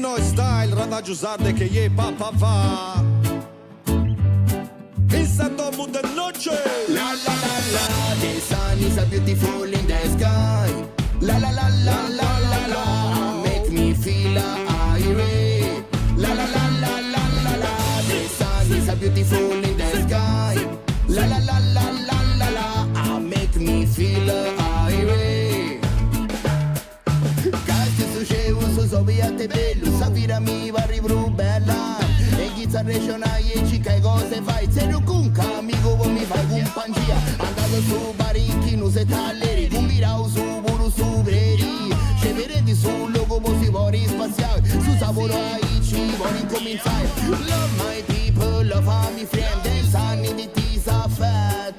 no style, rada giusarde che ye papa va. Insta mood de noche. La la la la, the sun is a beautiful in the sky. La la la la la la la, make me feel irate. La la la la la la la, the sun is a beautiful in the sky. La la la la la la la, make me feel irate. Cazzo sucevo su soviate bello, sapira mi va bella. E chitarre c'hai e cica e cose fai. Se non cunca amico voi mi fai compagnia. Andato su parecchi non se talleri, combinao su puro su veri. Se vedete sul logo poi si può rispaziare. Su sapore ai ci vuoi incominciare. Love my people, love my friend. Dance anni di tisa fat.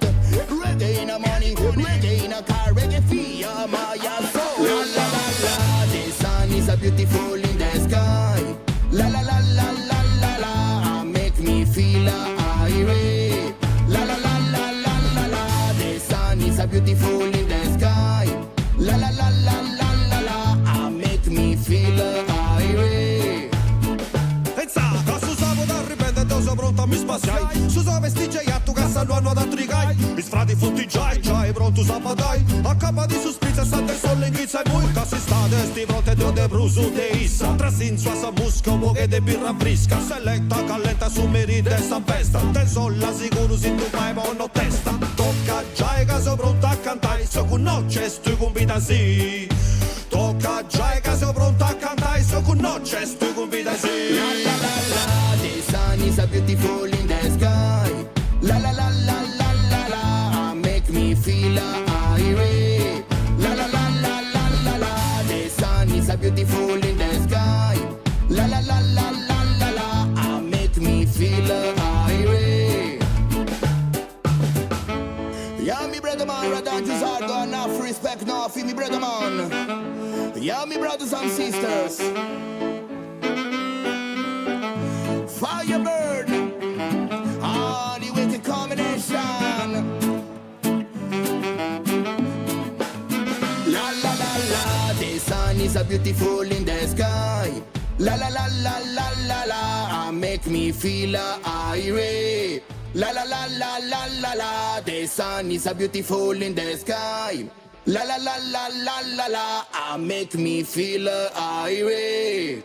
Reggae in a money, reggae in a car, reggae fia my soul. La la la la, the sun is a beautiful in the sky. La la la la la la la, make me feel irate. La la la la la la la, the sun is a beautiful in the sky. La la la la la la la, make me feel irate. Pensa, su savo da ripete, sono pronto a mi spaziai. Su so vestigia e a tu cassa non hanno da trigai. Mi sfrati futti giai, pronto sabatai. A capa di suspizia state solo in ghizza e mui. Casi state sti fronte de brusu de issa. Trasin sua sa busca, un che de birra frisca. Seletta, callenta su merite sta festa. Te sola sicuro si tu mai mono testa. Tocca già caso pronto a cantare. So con noce stu convita sì. Tocca già caso pronto a cantare. So con noce stu convita sì. La la la la, the sun is a beautiful in the sky. La la la la la la la, make me feel irate. La la la la la la la, the sun is a beautiful in the sky. La la la la la la la, make me feel irate. Yeah, me brother man, rather just hard got enough respect now for me brother man. Yeah, me brothers and sisters. Firebird, the wicked combination. La la la la, the sun is a beautiful in the sky. La la la la la la la, make me feel irate. La la la la la la la, the sun is a beautiful in the sky. La la la la la la la, make me feel irate.